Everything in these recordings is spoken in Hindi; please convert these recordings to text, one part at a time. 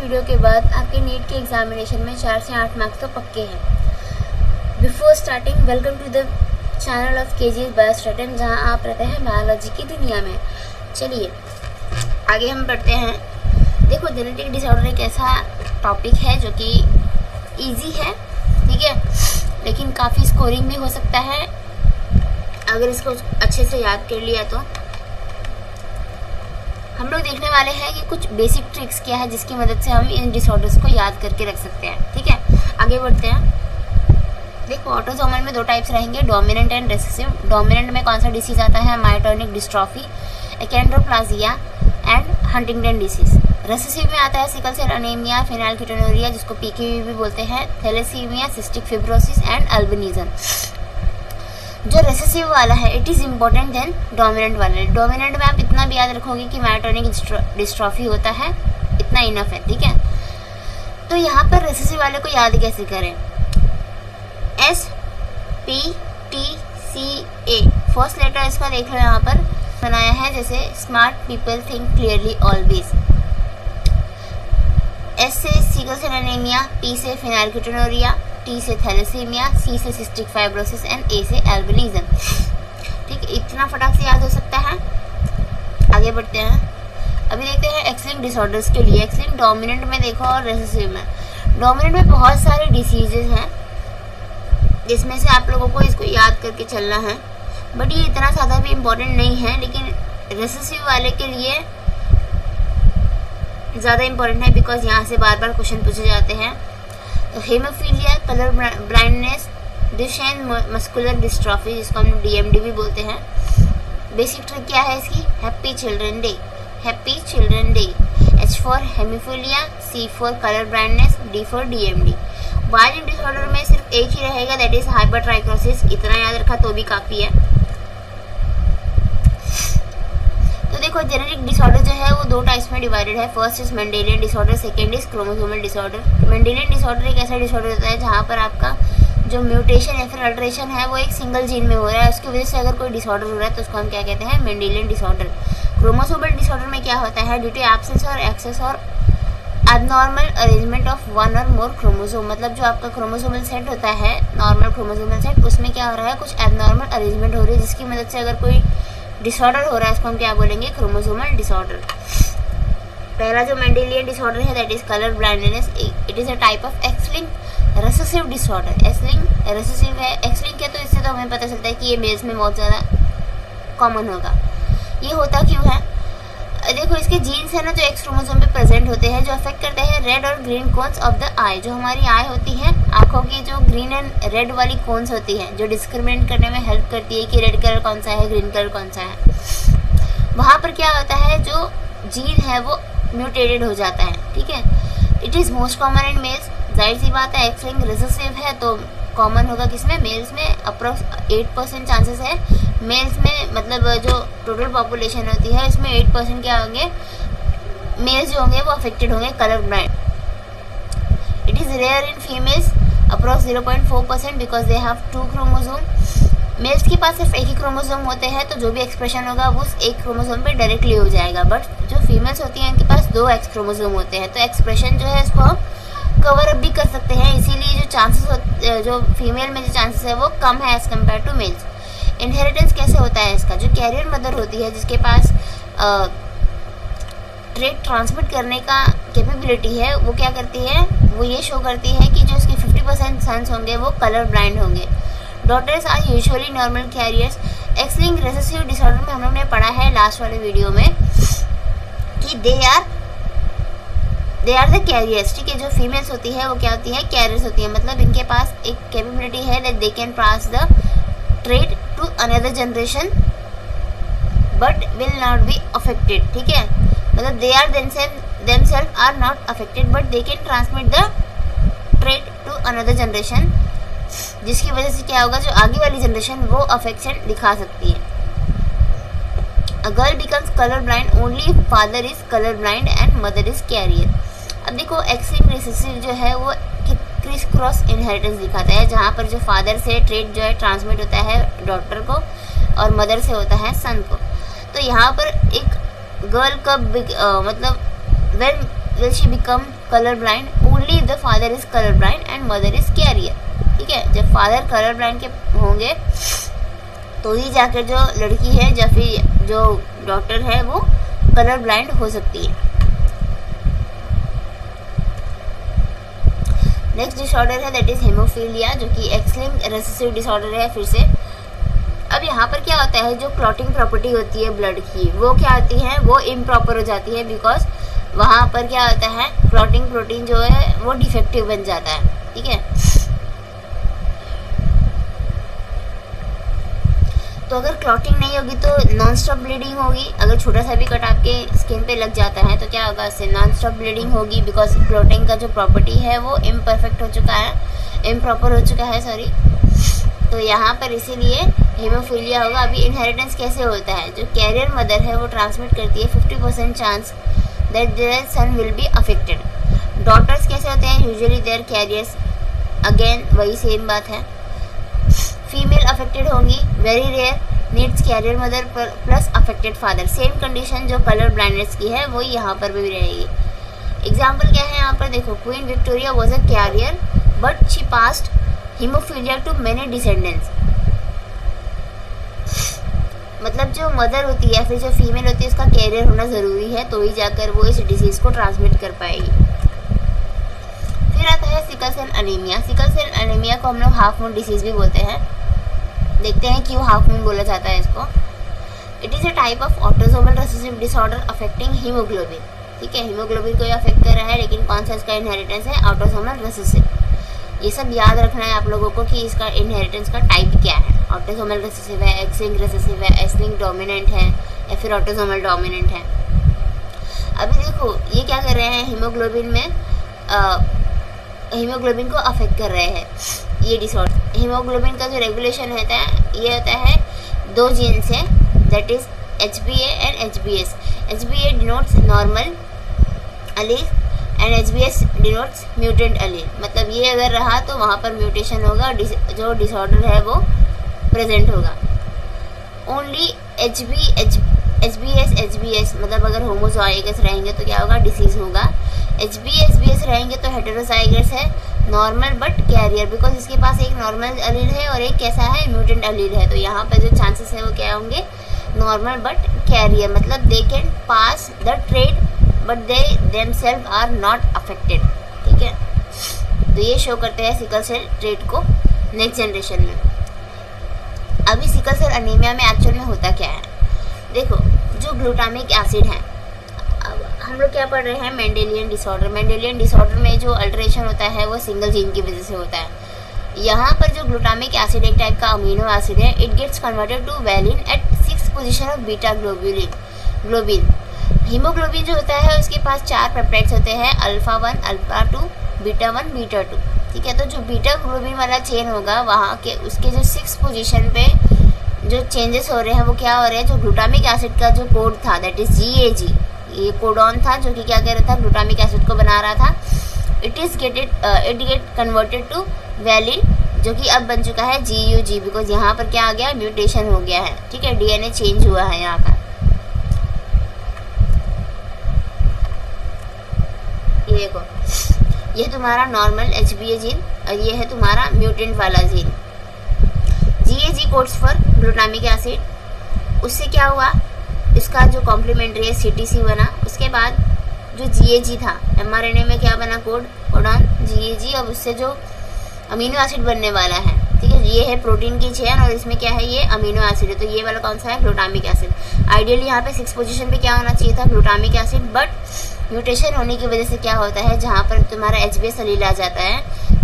वीडियो के बाद आपके नीट के एग्जामिनेशन में 4 से 8 मार्क्स तो पक्के हैं। Before starting, welcome to the channel of KGS Biostatin, जहां आप रहते हैं बायोलॉजी की दुनिया में। चलिए आगे हम पढ़ते हैं। देखो, जेनेटिक डिसऑर्डर एक ऐसा टॉपिक है जो कि ईजी है, ठीक है, लेकिन काफ़ी स्कोरिंग भी हो सकता है अगर इसको अच्छे से याद कर लिया तो। हम लोग देखने वाले हैं कि कुछ बेसिक ट्रिक्स क्या है जिसकी मदद से हम इन डिसऑर्डर्स को याद करके रख सकते हैं, ठीक है। आगे बढ़ते हैं। देखो, ऑटोसोमल में 2 टाइप्स रहेंगे, डोमिनेंट एंड रेसेसिव। डोमिनेंट में कौन सा डिसीज आता है? Myotonic dystrophy, achondroplasia and Huntington disease. Recessive में आता है सिकल सेल एनीमिया, फेनिलकेटोनुरिया जिसको पीकेवी भी बोलते हैं, thalassaemia, cystic fibrosis and albinism. जो रेसेसिव वाला है it is important than dominant वाला। डोमिनेंट में आप इतना भी याद रखोगे कि मायोटोनिक डिस्ट्रॉफी होता है, इतना इनफ है, ठीक है। तो यहाँ पर रेसेसिव वाले को याद कैसे करें? SPTCA फर्स्ट लेटर इसका देख लो, यहाँ पर बनाया है जैसे smart people think clearly always. S से सिकल सेल एनीमिया, T से फेनिलकेटोनुरिया, T से थैलेसीमिया, C से सिस्टिक फाइब्रोसिस एंड A से एल्बिनिज्म। ठीक, इतना फटाक से याद हो सकता है। आगे बढ़ते हैं। अभी देखते हैं एक्स लिंक्ड डिसऑर्डर्स के लिए। एक्स लिंक्ड डोमिनेंट में देखो और रेसेसिव में। डोमिनेंट में बहुत सारे डिसीजेज हैं जिसमें से आप लोगों को इसको याद करके चलना है, बट ये इतना ज़्यादा भी इम्पोर्टेंट नहीं है, लेकिन रेसेसिव वाले के लिए ज़्यादा इम्पोर्टेंट है बिकॉज यहाँ से बार बार क्वेश्चन पूछे जाते हैं। तो haemophilia, colour blindness, Duchenne muscular dystrophy जिसको हम DMD भी बोलते हैं। बेसिक ट्रिक क्या है इसकी? Happy children day, happy children day. H for haemophilia, C for colour blindness, D for DMD। Viral disorder में सिर्फ एक ही रहेगा, दैट इज हाइपरट्राइकोसिस। इतना याद रखा तो भी काफ़ी है। तो देखो, जेनेटिक डिसऑर्डर जो है वो 2 टाइप्स में डिवाइडेड है। First is Mendelian disorder, second is chromosomal disorder. Mendelian disorder एक ऐसा डिसऑर्डर होता है जहाँ पर आपका जो म्यूटेशन या फिर अल्ट्रेशन है वो एक सिंगल जीन में हो रहा है, उसकी वजह से अगर कोई डिसऑर्डर हो रहा है तो उसको हम क्या कहते हैं? Mendelian disorder. क्रोमोसोमल डिसऑर्डर में क्या होता है? ड्यू टू एब्सेंस और एक्सेस और एबनॉर्मल अरेंजमेंट ऑफ 1 और मोर क्रोमोसोम। मतलब जो आपका क्रोमोसोमल सेट होता है, नॉर्मल क्रोमोसोमल सेट, उसमें क्या हो रहा है? कुछ एबनॉर्मल अरेंजमेंट हो रही है जिसकी मदद से अगर कोई डिसऑर्डर हो रहा है उसको हम क्या बोलेंगे? Chromosomal disorder. पहला जो मेंडेलियन डिसऑर्डर है that is colour blindness. It is a type of x-linked recessive disorder. X-linked recessive है, एक्स-लिंक्ड है तो इससे तो हमें पता चलता है कि ये मेल्स में बहुत ज़्यादा कॉमन होगा। ये होता क्यों है? देखो, इसके जीन्स है ना जो एक्स क्रोमोसोम पे प्रेजेंट होते हैं, जो अफेक्ट करते हैं रेड और ग्रीन कोन्स ऑफ द आई। जो हमारी आई होती है, आंखों की जो ग्रीन एंड रेड वाली कोन्स होती हैं, जो डिस्क्रिमिनेट करने में हेल्प करती है कि रेड कलर कौन सा है, ग्रीन कलर कौन सा है। वहाँ पर क्या होता है, जो जीन है वो म्यूटेटेड हो जाता है, ठीक है। It is most common in males. जाहिर सी बात है, एक्स लिंक्ड रेसेसिव है तो कॉमन होगा किसमें? मेल्स में। अप्रॉक्स 8% चांसेस है मेल्स में, मतलब जो टोटल पॉपुलेशन होती है इसमें 8% क्या होंगे? मेल्स जो होंगे वो अफेक्टेड होंगे colour blind. It is rare in females, approx 0.4% because they have 2 chromosome. Males के पास सिर्फ एक ही क्रोमोसोम होते हैं तो जो भी एक्सप्रेशन होगा वो उस एक क्रोमोसोम पे डायरेक्टली हो जाएगा, बट जो फीमेल्स होती हैं उनके पास 2 एक्स क्रोमोसोम होते हैं तो एक्सप्रेशन जो है इसको हम कवर अप भी कर सकते हैं। इसीलिए जो चांसेस जो फीमेल में जो चांसेस है वो कम है as compare to males. Inheritance कैसे होता है इसका? जो कैरियर मदर होती है जिसके पास ट्रेट ट्रांसमिट करने का कैपेबिलिटी है, वो क्या करती है? वो ये शो करती है कि जो उसके 50% सन्स होंगे वो कलर ब्लाइंड होंगे। Daughters are usually normal carriers. X linked recessive disorder में हम लोग ने पढ़ा है लास्ट वाले वीडियो में कि दे आर द कैरियर्स, ठीक है। जो फीमेल्स होती है वो क्या होती है? कैरियर्स होती है, मतलब इनके पास एक कैपेबिलिटी है that they can pass the trait to another generation but will not be affected, ठीक है। मतलब they are themselves are not affected but they can transmit the trait to another generation, जिसकी वजह से क्या होगा? जो आगे वाली जनरेशन वो अफेक्शन दिखा सकती है। A girl becomes color blind only if father is color blind and mother is carrier। अब देखो, एक्स लिंक्ड रेसेसिव जो है वो क्रिस क्रॉस इनहेरिटेंस दिखाता है, जहाँ पर जो फादर से ट्रेट जो है ट्रांसमिट होता है डॉटर को और मदर से होता है सन को। तो यहाँ पर एक गर्ल कब मतलब when will she become colour blind only if the father is colour blind and mother is carrier. ठीक है, जब फादर कलर ब्लाइंड के होंगे तो ही जाकर जो लड़की है या फिर जो डॉटर है वो कलर ब्लाइंड हो सकती है। नेक्स्ट डिसऑर्डर है दैट इज हेमोफीलिया, जो कि एक्स लिंक्ड रेसेसिव डिसऑर्डर है। फिर से अब यहाँ पर क्या होता है, जो क्लॉटिंग प्रॉपर्टी होती है ब्लड की वो क्या होती है, वो इम्प्रॉपर हो जाती है, बिकॉज वहाँ पर क्या होता है क्लॉटिंग प्रोटीन जो है वो डिफेक्टिव बन जाता है। ठीक है, तो अगर क्लॉटिंग नहीं होगी तो नॉन स्टॉप ब्लीडिंग होगी। अगर छोटा सा भी कट आपके स्किन पे लग जाता है तो क्या होगा, उससे नॉन स्टॉप ब्लीडिंग होगी, बिकॉज क्लॉटिंग का जो प्रॉपर्टी है वो इम्परफेक्ट हो चुका है, इम्प्रॉपर हो चुका है, सॉरी। तो यहाँ पर इसीलिए हेमोफीलिया होगा। अभी इनहेरिटेंस कैसे होता है, जो कैरियर मदर है वो ट्रांसमिट करती है 50% chance that their son will be affected. Daughters कैसे होते हैं, यूजुअली देयर कैरियर्स, अगेन वही सेम बात है। फीमेल अफेक्टेड होंगी, very rare, needs carrier mother plus affected father. Same condition जो कलर ब्लाइंडनेस की है वो यहाँ पर भी रहेगी। एग्जाम्पल क्या है यहाँ पर देखो, Queen Victoria was a carrier but she passed haemophilia to many descendants. मतलब जो मदर होती है फिर जो फीमेल होती है उसका कैरियर होना ज़रूरी है, तो ही जाकर वो इस डिजीज़ को ट्रांसमिट कर पाएगी। फिर आता है sickle cell anaemia. Sickle cell anaemia को हम लोग हाफ मून डिसीज़ भी बोलते हैं। देखते हैं क्यों हाफ मून बोला जाता है इसको। It is a type of autosomal recessive disorder affecting haemoglobin. ठीक है, हीमोग्लोबिन को अफेक्ट कर रहा है, लेकिन कौन सा इसका इनहेरिटेंस है, ऑटोसोमल रिसेसिव। ये सब याद रखना है आप लोगों को कि इसका इनहेरिटेंस का टाइप क्या है। ऑटोसोमल रिसेसिव है, एक्स लिंक्ड रिसेसिव है, एस लिंक्ड डोमिनेंट है या फिर ऑटोसोमल डोमिनेंट है। अभी देखो ये क्या कर रहे हैं, हीमोग्लोबिन में हीमोग्लोबिन को अफेक्ट कर रहे हैं ये डिसऑर्डर। हीमोग्लोबिन का जो रेगुलेशन होता है ये होता है दो जीन से, that is HbA and HbS। HbA denotes normal allele and HbS denotes mutant allele. मतलब ये अगर रहा तो वहाँ पर म्यूटेशन होगा, जो डिसऑर्डर है वो प्रेजेंट होगा। ओनली HbS मतलब अगर होमोजाइगस रहेंगे तो क्या होगा, डिसीज होगा। HbS रहेंगे तो हेटेरोजाइगस है, नॉर्मल बट कैरियर, बिकॉज इसके पास एक नॉर्मल अलील है और एक कैसा है, म्यूटेंट अलील है। तो यहाँ पर जो चांसेस है वो क्या होंगे, नॉर्मल बट कैरियर। मतलब they can pass the trait but they themselves are not affected. ठीक है, तो ये शो करते हैं सिकल सेल ट्रेट को नेक्स्ट जनरेशन में। अभी सिकल सेल एनीमिया में एक्चुअल में होता क्या है, देखो जो ग्लूटामिक एसिड है, अब हम लोग क्या पढ़ रहे हैं, मेंडेलियन डिसऑर्डर। मेंडेलियन डिसऑर्डर में जो अल्टरेशन होता है वो सिंगल जीन की वजह से होता है। यहाँ पर जो ग्लूटामिक एसिड एक टाइप का अमीनो एसिड है, it gets converted to valine at 6th position of beta globin. Haemoglobin जो होता है उसके पास 4 पेप्टाइड्स होते हैं, अल्फा 1, अल्फा 2, बीटा 1, बीटा 2। ठीक है, तो जो बीटा ग्लोबिन वाला चेन होगा वहाँ के उसके जो 6th पोजीशन पे जो चेंजेस हो रहे हैं वो क्या हो रहे हैं, जो ग्लूटामिक एसिड का जो कोड था दैट इज GAG, ये कोडॉन था जो कि क्या कर रहा था, ग्लूटामिक एसिड को बना रहा था। It get converted to valine, जो कि अब बन चुका है GUG, बिकॉज यहाँ पर क्या आ गया, म्यूटेशन हो गया है। ठीक है, DNA चेंज हुआ है यहाँ का। ये देखो, ये तुम्हारा नॉर्मल HbA जीन और ये है तुम्हारा म्यूटेंट वाला gene. GAG codes for glutamic acid. उससे क्या हुआ, इसका जो कॉम्प्लीमेंट्री है CTC बना। उसके बाद जो GAG था, mRNA में क्या बना, कोडॉन GAG, अब उससे जो अमीनो एसिड बनने वाला है। ठीक है, ये है प्रोटीन की चेन और इसमें क्या है, ये अमीनो एसिड है। तो ये वाला कौन सा है, ग्लूटामिक एसिड। आइडियली यहाँ पे 6th पोजीशन पे क्या होना चाहिए था, ग्लूटामिक एसिड, बट म्यूटेशन होने की वजह से क्या होता है, जहाँ पर तुम्हारा HbS अलील आ जाता है,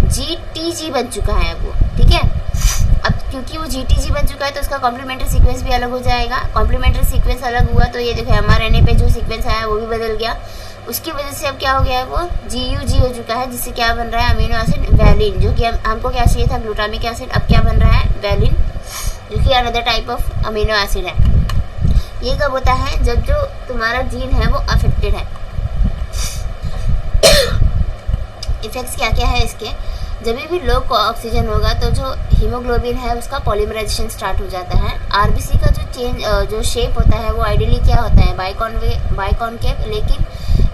GTG बन चुका है वो। ठीक है, अब क्योंकि वो GTG बन चुका है तो उसका कॉम्प्लीमेंट्री सीक्वेंस भी अलग हो जाएगा। कॉम्प्लीमेंट्री सीक्वेंस अलग हुआ तो ये देखो mRNA पे जो सीक्वेंस आया वो भी बदल गया। उसकी वजह से अब क्या हो गया है, वो GUG हो चुका है, जिससे क्या बन रहा है, अमीनो एसिड वैलिन, जो कि हमको क्या चाहिए था, ग्लूटामिक एसिड। अब क्या बन रहा है, वैलिन, जो कि another type of amino acid है। ये कब होता है, जब जो तुम्हारा जीन है वो अफेक्टेड है। इफेक्ट्स क्या क्या है इसके, जब भी लो ऑक्सीजन होगा तो जो हीमोग्लोबिन है उसका पॉलीमराइजेशन स्टार्ट हो जाता है। RBC का जो शेप होता है वो आइडियली क्या होता है, बाइकॉनकेव, लेकिन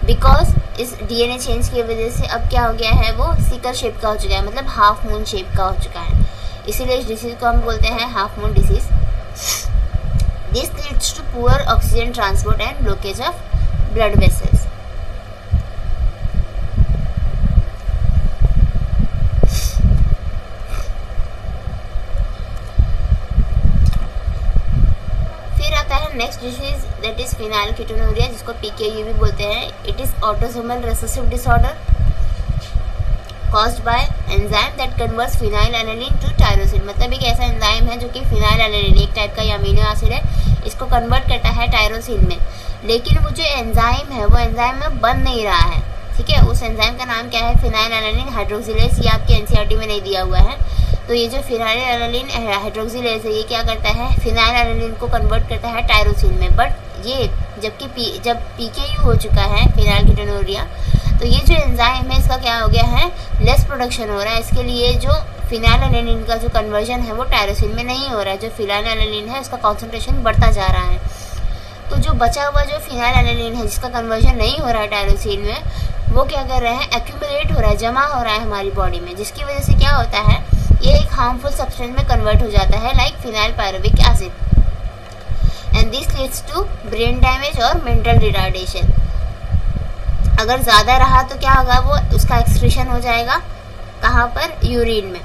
बिकॉज इस डीएनए चेंज की वजह से अब क्या हो गया है, वो सिकल शेप का हो चुका है, मतलब हाफ मून शेप का हो चुका है। इसीलिए इस डिसीज को हम बोलते हैं half moon disease. This leads to poor oxygen transport and blockage of blood vessels. Next disease that is phenylketonuria, जिसको पीकेयू भी बोलते हैं। It is autosomal recessive disorder caused by enzyme that converts phenylalanine to tyrosine. मतलब एक ऐसा एंजाइम है जो कि फिनाइलएलानिन एक टाइप का अमीनो एसिड है, इसको कन्वर्ट करता है टायरोसिन में। लेकिन वो जो एंजाइम है वो एंजाइम में बन नहीं रहा है, ठीक है। उस एंजाइम का नाम क्या है, फिनाइलएलानिन हाइड्रोक्सिलेज। ये आपके एनसीईआरटी में नहीं दिया हुआ है। तो ये जो फिनाइलएलानिन हाइड्रोक्सिलेज है ये क्या करता है, फिनाइलएलानिन को कन्वर्ट करता है टायरोसिन में। बट ये जब पीकेयू हो चुका है फिनाइलकेटोनुरिया, तो ये जो एंजाइम है इसका क्या हो गया है, लेस प्रोडक्शन हो रहा है। इसके लिए जो फिनाइलएलानिन का जो कन्वर्जन है वो टायरोसिन में नहीं हो रहा है। जो फिनाइलएलानिन है उसका कॉन्सेंट्रेशन बढ़ता जा रहा है। तो जो बचा हुआ जो फिनाइलएलानिन है जिसका कन्वर्जन नहीं हो रहा है टायरोसिन में, वो क्या कर रहे हैं, एक्यूमुलेट हो रहा है, जमा हो रहा है हमारी बॉडी में, जिसकी वजह से क्या होता है, ये एक हार्मफुल सब्सटेंस में कन्वर्ट हो जाता है, like phenyl pyruvic acid. And this leads to brain damage और मेंटल रिटार्डेशन। अगर ज़्यादा रहा तो क्या होगा, वो उसका एक्सक्रीशन हो जाएगा कहाँ पर, यूरिन में।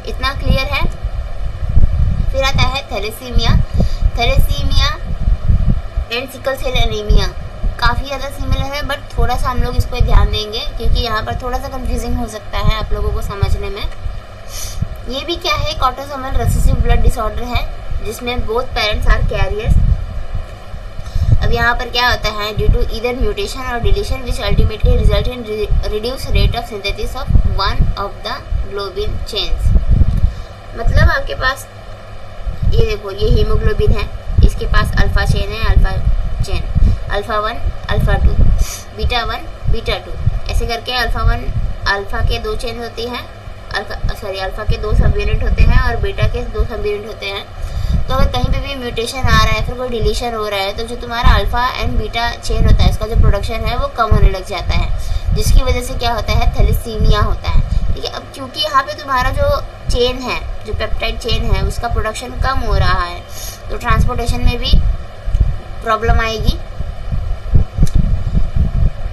इतना क्लियर है। फिर आता है thalassaemia. Thalassaemia and sickle cell anaemia काफ़ी ज़्यादा सिमिलर है, बट थोड़ा सा हम लोग इस पर ध्यान देंगे क्योंकि यहाँ पर थोड़ा सा कंफ्यूजिंग हो सकता है आप लोगों को समझने में। ये भी क्या है, ऑटोसोमल रिसेसिव ब्लड डिसऑर्डर है जिसमें बोथ पेरेंट्स आर कैरियर्स। अब यहाँ पर क्या होता है, ड्यू टू ईदर म्यूटेशन और deletion which ultimately result in reduce rate of synthesis of one of the globin chains. मतलब आपके पास ये देखो, ये हीमोग्लोबिन है, इसके पास अल्फा चेन है, alpha chain, alpha 1 alpha 2, beta 1 beta 2, ऐसे करके अल्फा के 2 चेन होती हैं, अल्फा के 2 सब यूनिट होते हैं और बीटा के 2 सब यूनिट होते हैं। तो अगर कहीं पे भी म्यूटेशन आ रहा है, फिर कोई डिलीशन हो रहा है, तो जो तुम्हारा अल्फा एंड बीटा चेन होता है इसका जो प्रोडक्शन है वो कम होने लग जाता है, जिसकी वजह से क्या होता है, थैलेसीमिया होता है, ठीक है। अब क्योंकि यहाँ पे तुम्हारा जो चेन है, जो पेप्टाइड चेन है, उसका प्रोडक्शन कम हो रहा है, तो ट्रांसपोर्टेशन में भी प्रॉब्लम आएगी।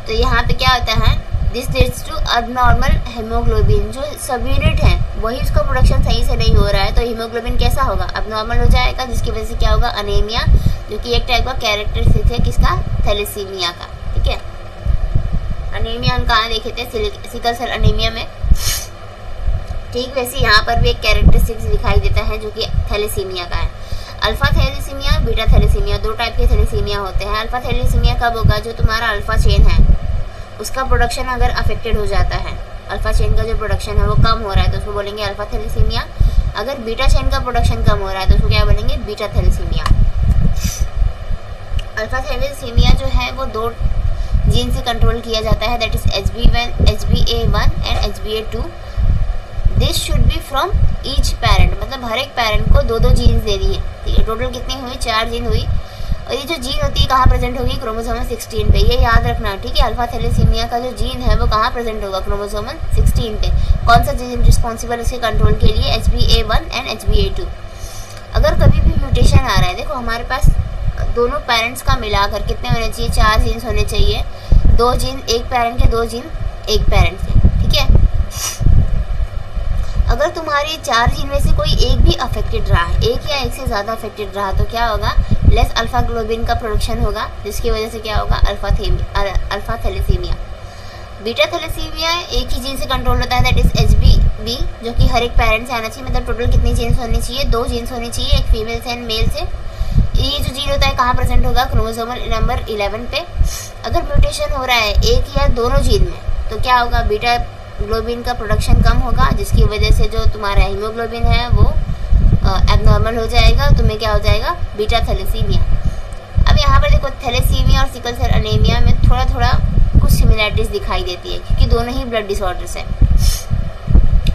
तो यहाँ पे क्या होता है, this leads to abnormal haemoglobin. जो सब यूनिट है वही उसका प्रोडक्शन सही से नहीं हो रहा है, तो हीमोग्लोबिन कैसा होगा, अबनॉर्मल हो जाएगा, जिसकी वजह से क्या होगा, अनीमिया, जो कि एक टाइप का कैरेक्टरिस्टिक है किसका, थैलेसीमिया का, ठीक है। अनीमिया हम कहाँ देखे थे, सिकल सेल अनीमिया में। ठीक वैसे यहाँ पर भी एक कैरेक्टरिस्टिक दिखाई देता है जो कि थैलेसीमिया का है। Alpha thalassaemia, beta thalassaemia, 2 type के थैलेसीमिया होते हैं। अल्फा थैलेसीमिया कब होगा, जो तुम्हारा अल्फा चेन है उसका प्रोडक्शन अगर अफेक्टेड हो जाता है, अल्फा चेन का जो प्रोडक्शन है वो कम हो रहा है, तो उसको बोलेंगे अल्फा थैलेसीमिया। अगर बीटा चेन का प्रोडक्शन कम हो रहा है तो उसको क्या बोलेंगे, बीटा थैलेसीमिया। अल्फा थैलेसीमिया जो है वो 2 जीन से कंट्रोल किया जाता है, that is HbA1 and HbA2। This should be from each parent, मतलब हर एक पेरेंट को 2-2 जीन्स दे दी है, ठीक है। टोटल कितनी हुई, 4 जीन हुई। और ये जो जीन होती है कहाँ प्रेजेंट होगी, क्रोमोसोम 16 पे, ये याद रखना, ठीक है। अल्फा थैलेसीमिया का जो जीन है वो कहाँ प्रेजेंट होगा, क्रोमोसोम 16 पे। कौन सा जीन रिस्पॉन्सिबल इसके कंट्रोल के लिए, HbA1 एंड HbA2। अगर कभी भी म्यूटेशन आ रहा है, देखो हमारे पास दोनों पेरेंट्स का मिलाकर कितने होने चाहिए, 4 जीन्स होने चाहिए, 2 जीन एक पेरेंट के, 2 जीन एक पेरेंट के, ठीक है। अगर तुम्हारी 4 जीन में से कोई एक भी अफेक्टेड रहा, एक या एक से ज़्यादा अफेक्टेड रहा, तो क्या होगा, लेस अल्फा ग्लोबिन का प्रोडक्शन होगा, जिसकी वजह से क्या होगा, अल्फा थैलेसीमिया। बीटा थैलेसीमिया एक ही जीन से कंट्रोल होता है, दैट इज HbB, जो कि हर एक पेरेंट से आना चाहिए। मतलब टोटल कितनी जीन्स होनी चाहिए, 2 जीन्स होनी चाहिए, एक फीमेल से एंड मेल से। ये जो जीन होता है कहाँ प्रेजेंट होगा, क्रोमोसोमल नंबर 11 पे। अगर म्यूटेशन हो रहा है एक या दोनों जीन में, तो क्या होगा, बीटा ग्लोबिन का प्रोडक्शन कम होगा, जिसकी वजह से जो तुम्हारा हीमोग्लोबिन है वो एबनॉर्मल हो जाएगा, तुम्हें क्या हो जाएगा, बीटा थैलेसीमिया। अब यहाँ पर देखो, थैलेसीमिया और सिकल सेल एनीमिया में थोड़ा थोड़ा कुछ सिमिलैरिटीज दिखाई देती है, क्योंकि दोनों ही ब्लड डिसऑर्डर्स हैं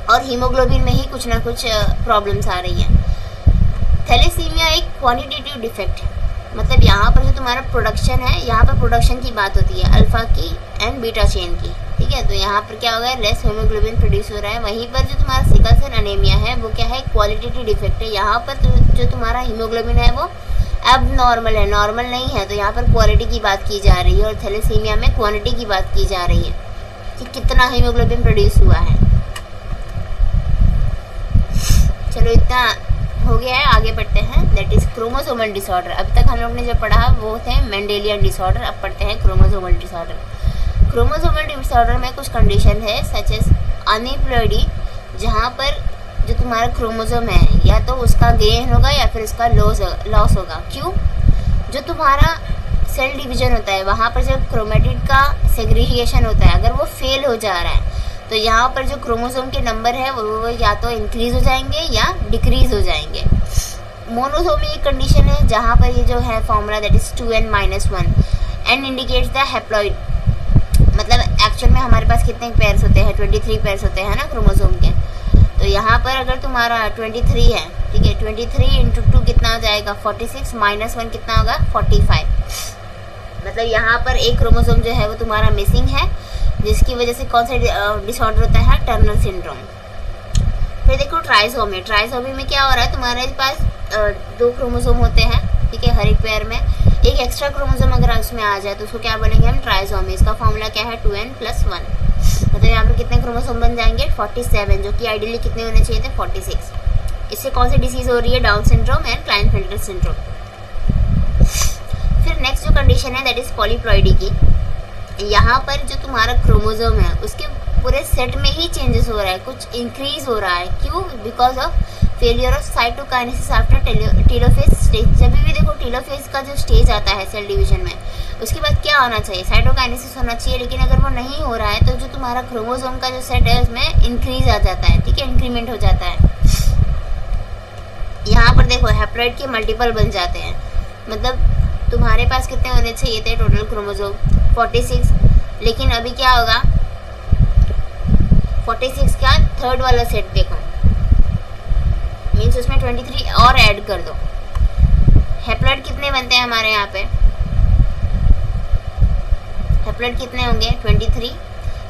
और हीमोग्लोबिन में ही कुछ ना कुछ प्रॉब्लम्स आ रही हैं। थैलेसीमिया एक क्वांटिटेटिव डिफेक्ट है, मतलब यहाँ पर जो तुम्हारा प्रोडक्शन है, यहाँ पर प्रोडक्शन की बात होती है अल्फा की एंड बीटा चेन की, ठीक है। तो यहाँ पर क्या होगा, लेस हीमोग्लोबिन प्रोड्यूस हो रहा है। वहीं पर जो तुम्हारा सिकल सेल एनीमिया है वो क्या है, क्वालिटेटिव डिफेक्ट है। यहाँ पर जो तुम्हारा हीमोग्लोबिन है वो अब नॉर्मल है, नॉर्मल नहीं है। तो यहाँ पर क्वालिटी की बात की जा रही है और थैलेसीमिया में क्वांटिटी की बात की जा रही है कि कितना हीमोग्लोबिन प्रोड्यूस हुआ है। चलो इतना हो गया है, आगे बढ़ते हैं। That is chromosomal disorder. अभी तक हम लोग ने जो पढ़ा वो थे मेंडेलियन डिसऑर्डर, अब पढ़ते हैं क्रोमोसोमल डिसऑर्डर। क्रोमोसोमल डिसऑर्डर में कुछ कंडीशन है सच एज अनिप्लॉइडी, जहाँ पर जो तुम्हारा क्रोमोसोम है या तो उसका गेन होगा या फिर उसका लॉस होगा। क्यों? जो तुम्हारा सेल डिवीजन होता है वहाँ पर जब क्रोमेटिड का सेग्रीगेशन होता है, अगर वो फेल हो जा रहा है तो यहाँ पर जो क्रोमोसोम के नंबर है वो या तो इंक्रीज हो जाएंगे या डिक्रीज हो जाएंगे। मोनोसोमी एक कंडीशन है जहाँ पर ये जो है formula that is 2n-1 n indicates the haploid, मतलब एक्चुअल में हमारे पास कितने पेयर्स होते हैं, 23 पेयर्स होते हैं ना क्रोमोसोम के। तो यहाँ पर अगर तुम्हारा 23 है, ठीक है, 23 इंटू 2 कितना हो जाएगा 46, -1 कितना होगा 45। मतलब यहाँ पर एक क्रोमोसोम जो है वो तुम्हारा मिसिंग है, जिसकी वजह से कौन सा डिसऑर्डर होता है, टर्नर सिंड्रोम। फिर देखो ट्राइसोमी। ट्राइसोमी में क्या हो रहा है, तुम्हारे पास 2 क्रोमोसोम होते हैं, ठीक है, हर एक पेयर में एक एक्स्ट्रा क्रोमोसोम अगर उसमें आ जाए तो उसको क्या बोलेंगे हम, ट्राइसोमी। इसका फॉर्मूला क्या है 2n+1। मतलब यहाँ पर कितने क्रोमोसोम बन जाएंगे 47, जो कि आइडियली कितने होने चाहिए थे 46। इससे कौन सी डिसीज हो रही है, down syndrome and Klinefelter syndrome. फिर नेक्स्ट जो कंडीशन है दैट इज पॉलीप्लॉइडी की। यहाँ पर जो तुम्हारा क्रोमोसोम है उसके पूरे सेट में ही चेंजेस हो रहा है, कुछ इंक्रीज हो रहा है। क्यों? Because of failure of cytokinesis after telophase stage. जब भी देखो टेलोफेज का जो स्टेज आता है सेल डिवीजन में, उसके बाद क्या होना चाहिए, साइटोकाइनेसिस होना चाहिए। लेकिन अगर वो नहीं हो रहा है तो जो तुम्हारा क्रोमोसोम का जो सेट है उसमें इंक्रीज आ जाता है, ठीक है, इंक्रीमेंट हो जाता है। यहाँ पर देखो हैप्लॉइड के मल्टीपल बन जाते हैं। मतलब तुम्हारे पास कितने होने चाहिए थे टोटल क्रोमोसोम 46, लेकिन अभी क्या होगा 46 का थर्ड वाला सेट देखो, मीन्स उसमें 23 और ऐड कर दो। हैप्लॉइड कितने बनते हैं हमारे यहाँ पे, हैप्लॉइड कितने होंगे 23,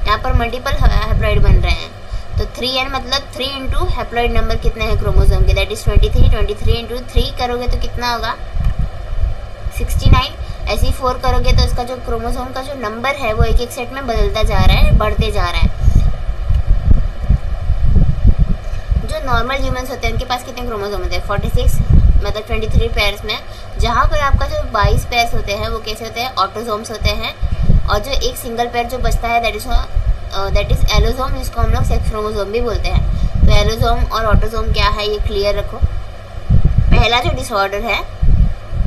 यहाँ पर मल्टीपल हैप्लॉइड बन रहे हैं। तो 3n मतलब 3 इंटू हैप्लॉइड नंबर कितने हैं क्रोमोसोम के, दैट इज 23। 23 इंटू 3 करोगे तो कितना होगा 69। ऐसे ही 4 करोगे तो इसका जो क्रोमोसोम का जो नंबर है वो एक एक सेट में बदलता जा रहा है, बढ़ते जा रहा है। जो नॉर्मल ह्यूमंस होते हैं उनके पास कितने क्रोमोसोम होते हैं 46, मतलब 23 पेयर्स में। जहाँ पर आपका जो 22 पेयर्स होते हैं वो कैसे होते हैं, ऑटोसोम्स होते हैं। और जो एक सिंगल पेयर जो बचता है दैट इज एलोसोम, जिसको हम लोग सेक्स क्रोमोसोम भी बोलते हैं। तो एलोसोम और ऑटोसोम क्या है ये क्लियर रखो। पहला जो डिसऑर्डर है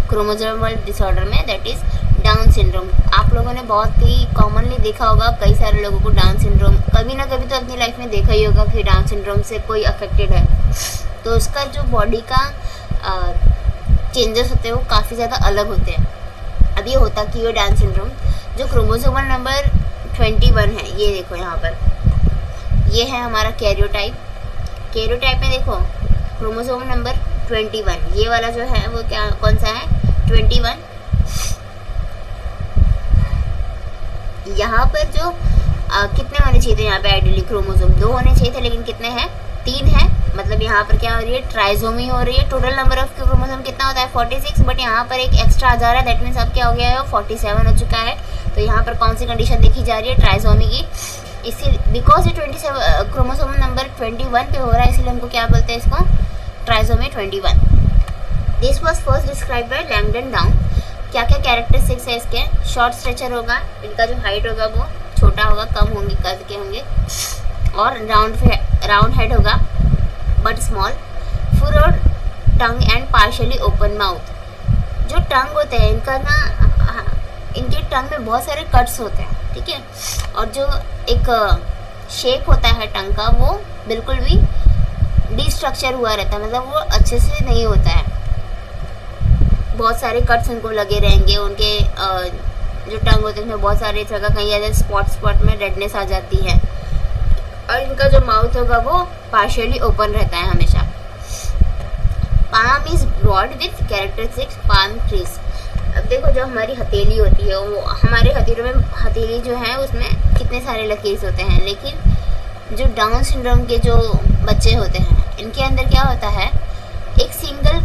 क्रोमोसोमल डिसऑर्डर में दैट इज डाउन सिंड्रोम। आप लोगों ने बहुत ही कॉमनली देखा होगा, कई सारे लोगों को डाउन सिंड्रोम कभी ना कभी तो अपनी लाइफ में देखा ही होगा कि डाउन सिंड्रोम से कोई अफेक्टेड है। तो उसका जो बॉडी का चेंजेस होते हैं वो काफ़ी ज़्यादा अलग होते हैं। अब ये होता कि ये डाउन सिंड्रोम जो क्रोमोसोमल नंबर 21 है, ये देखो यहाँ पर ये है हमारा कैरियोटाइप। कैरियोटाइप में देखो क्रोमोसोम नंबर 21, ये वाला जो है वो क्या कौन सा है 21। यहाँ पर जो कितने होने चाहिए थे यहाँ पे आइडियली क्रोमोसोम 2 होने चाहिए थे, लेकिन कितने हैं 3 है। मतलब यहाँ पर क्या हो रही है ट्राइसोमी हो रही है। टोटल नंबर ऑफ क्रोमोसोम कितना होता है 46, बट यहाँ पर एक एक्स्ट्रा आ जा रहा है, दैट मीन्स अब क्या हो गया है 47 हो चुका है। तो यहाँ पर कौन सी कंडीशन देखी जा रही है ट्राइसोमी की। इसी बिकॉज ये 27 क्रोमोसोम नंबर 21 पे हो रहा है, इसलिए हमको क्या बोलते हैं इसको trisomy 21। This was first describe by Langdon down. क्या क्या कैरेक्टरिस्टिक्स है इसके, शॉर्ट स्ट्रेचर होगा, इनका जो हाइट होगा वो छोटा होगा, कम होंगे कद के होंगे, और राउंड हेड होगा but small, furrowed tongue and partially open mouth. जो टंग होते हैं इनका ना, इनके टंग में बहुत सारे कट्स होते हैं, ठीक है, और जो एक शेप होता है टंग का वो बिल्कुल भी डिस्ट्रक्चर हुआ रहता है, मतलब वो अच्छे से नहीं होता है। बहुत सारे कट्स उनको लगे रहेंगे, उनके जो टंग होते हैं उसमें बहुत सारे जगह कहीं ऐसे स्पॉट में रेडनेस आ जाती है, और इनका जो माउथ होगा वो पार्शियली ओपन रहता है हमेशा। Palm is broad with characteristics palm trees. अब देखो जो हमारी हथेली होती है, वो हमारे हथेलियों में, हथेली जो है उसमें कितने सारे लकीर्स होते हैं, लेकिन जो डाउन सिंड्रोम के जो बच्चे होते हैं इनके अंदर क्या होता है, एक सिंगल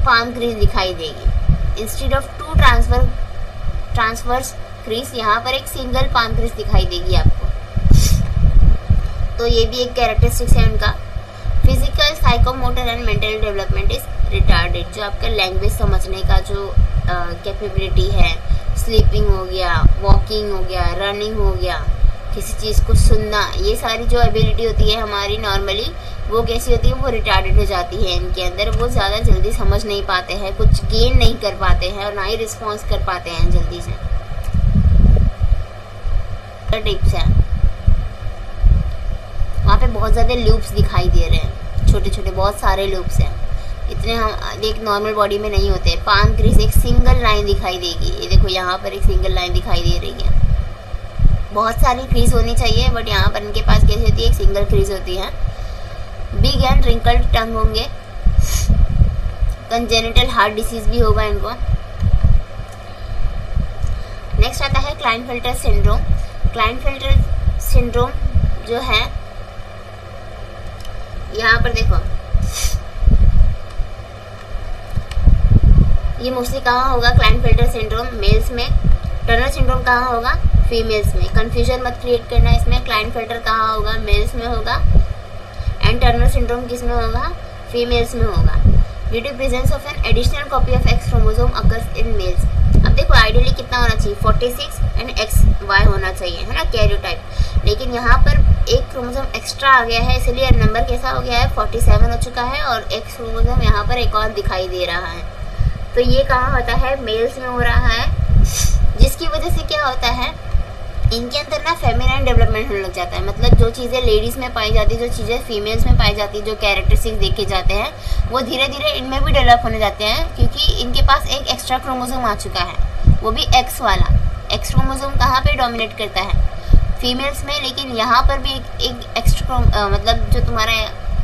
पाम क्रीज दिखाई देगी। इंस्टेड ऑफ 2 ट्रांसवर्स क्रीज, यहाँ पर एक सिंगल पाम क्रीज दिखाई देगी आपको। तो ये भी एक कैरेक्टरिस्टिक्स है उनका। Physical, psychomotor and mental development is retarded, जो आपका लैंग्वेज समझने का जो कैपेबिलिटी है, स्लीपिंग हो गया, वॉकिंग हो गया, रनिंग हो गया, किसी चीज़ को सुनना, ये सारी जो एबिलिटी होती है हमारी नॉर्मली, वो कैसी होती है, वो रिटार्डेड हो जाती है इनके अंदर। वो ज़्यादा जल्दी समझ नहीं पाते हैं, कुछ गेन नहीं कर पाते हैं और ना ही रिस्पॉन्स कर पाते हैं जल्दी से। टिप्स है, वहाँ पे बहुत ज़्यादा लूप्स दिखाई दे रहे हैं, छोटे छोटे बहुत सारे लूप्स हैं, इतने हम एक नॉर्मल बॉडी में नहीं होते। पाम क्रीज एक सिंगल लाइन दिखाई देगी, ये देखो यहाँ पर एक सिंगल लाइन दिखाई दे रही है। बहुत सारी क्रीज होनी चाहिए बट यहाँ पर इनके पास कैसी होती है, एक सिंगल क्रीज होती है। बिग एंड रिंकल्ड टंग होंगे। कंजेनिटल हार्ट डिसीज भी होगा इनको। नेक्स्ट आता है क्लाइनफेल्टर सिंड्रोम। क्लाइनफेल्टर सिंड्रोम जो है, यहाँ पर देखो ये मोस्टली कहाँ होगा, क्लाइनफेल्टर सिंड्रोम मेल्स में। टर्नर सिंड्रोम कहाँ होगा, फीमेल्स में। कंफ्यूजन मत क्रिएट करना इसमें, क्लाइनफेल्टर कहाँ होगा, मेल्स में होगा, एंड टर्नर सिंड्रोम किस में होगा, फीमेल्स में होगा। Due to presence of an additional copy of X chromosome occurs in males. अब देखो आइडियली कितना होना चाहिए, 46 एंड XY होना चाहिए, है ना, कैरियोटाइप। लेकिन यहाँ पर एक क्रोमोसोम एक्स्ट्रा आ गया है, इसलिए नंबर कैसा हो गया है, 47 हो चुका है, और एक्स क्रोमोसोम यहाँ पर एक और दिखाई दे रहा है। तो ये कहाँ होता है, मेल्स में हो रहा है, जिसकी वजह से क्या होता है, इनके अंदर ना फेमिनाइन डेवलपमेंट होने लग जाता है। मतलब जो चीज़ें लेडीज़ में पाई जाती है, जो चीज़ें फीमेल्स में पाई जाती है, जो कैरेक्टरिस्टिक्स देखे जाते हैं, वो धीरे धीरे इनमें भी डेवलप होने जाते हैं, क्योंकि इनके पास एक एक्स्ट्रा क्रोमोसोम आ चुका है, वो भी एक्स वाला। एक्स क्रोमोसोम कहाँ पे डोमिनेट करता है, फीमेल्स में, लेकिन यहाँ पर भी एक एक्स्ट्रा मतलब जो तुम्हारा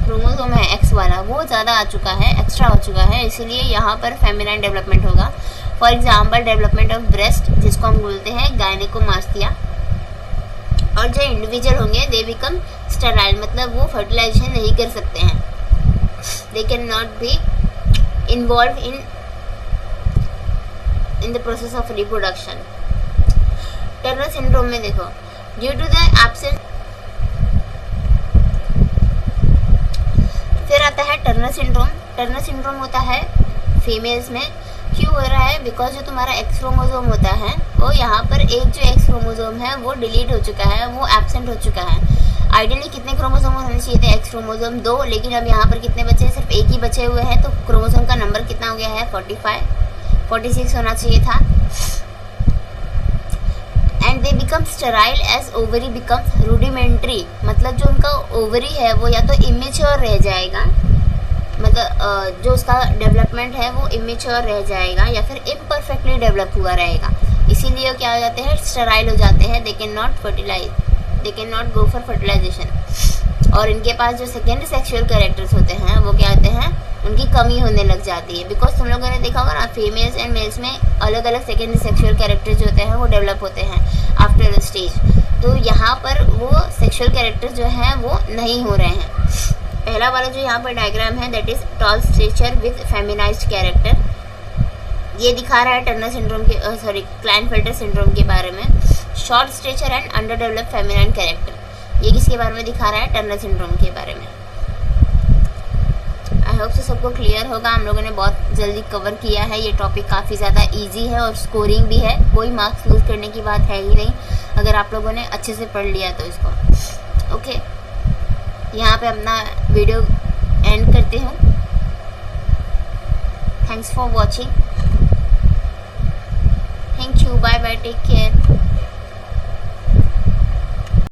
क्रोमोसोम है एक्स वाला, वो ज़्यादा आ चुका है, एक्स्ट्रा हो चुका है, इसीलिए यहाँ पर फेमिनाइन डेवलपमेंट होगा। For example development of breast, जिसको हम बोलते हैं गायनेकोमास्टिया। और जो इंडिविजुअल होंगे दे बिकम स्टेराइल, मतलब वो फर्टिलाइजेशन नहीं कर सकते हैं, they can not be involve in the process of reproduction. Turner syndrome में देखो, ड्यू टू द एब्सेंस, फिर आता है टर्नर सिंड्रोम। टर्नर सिंड्रोम होता है फीमेल्स में। क्यों हो रहा है, बिकॉज जो तुम्हारा एक्स क्रोमोसोम होता है, वो यहाँ पर एक जो एक्स क्रोमोसोम है वो डिलीट हो चुका है, वो एब्सेंट हो चुका है। आइडियली कितने क्रोमोसोम होने चाहिए थे, एक्स क्रोमोसोम 2, लेकिन अब यहाँ पर कितने बचे हैं, सिर्फ एक ही बचे हुए हैं। तो क्रोमोसोम का नंबर कितना हो गया है, 46 होना चाहिए था। And they become sterile as ovary becomes rudimentary, मतलब जो उनका ओवरी है वो या तो इमेच्योर रह जाएगा, मतलब जो उसका डेवलपमेंट है वो इमेच्योर रह जाएगा, या फिर इम्परफेक्टली डेवलप हुआ रहेगा, इसीलिए वो क्या हो जाते हैं, स्टेराइल हो जाते हैं। They can not fertilise, they can not go for fertilisation. और इनके पास जो सेकेंडरी सेक्सुअल कैरेक्टर्स होते हैं वो क्या होते हैं, उनकी कमी होने लग जाती है। बिकॉज तुम लोगों ने देखा होगा ना, फीमेल्स एंड मेल्स में अलग अलग सेकेंडरी सेक्सुअल कैरेक्टर्स जो होते हैं वो डेवलप होते हैं आफ्टर स्टेज। तो यहाँ पर वो सेक्सुअल कैरेक्टर्स जो हैं वो नहीं हो रहे हैं। पहला वाला जो यहाँ पर डायग्राम है, that is tall stature with feminised character, ये दिखा रहा है टर्नर सिंड्रोम के, सॉरी क्लाइनफेल्टर सिंड्रोम के बारे में। Short stature and under developed feminine character, ये किसके बारे में दिखा रहा है, टर्नर सिंड्रोम के बारे में। आई होप से सबको क्लियर होगा। हम लोगों ने बहुत जल्दी कवर किया है, ये टॉपिक काफ़ी ज़्यादा इजी है और स्कोरिंग भी है, कोई मार्क्स लूज करने की बात है ही नहीं अगर आप लोगों ने अच्छे से पढ़ लिया तो इसको। ओके, यहाँ पे अपना वीडियो एंड करते हूँ। Thanks for watching, thank you, bye bye, take care.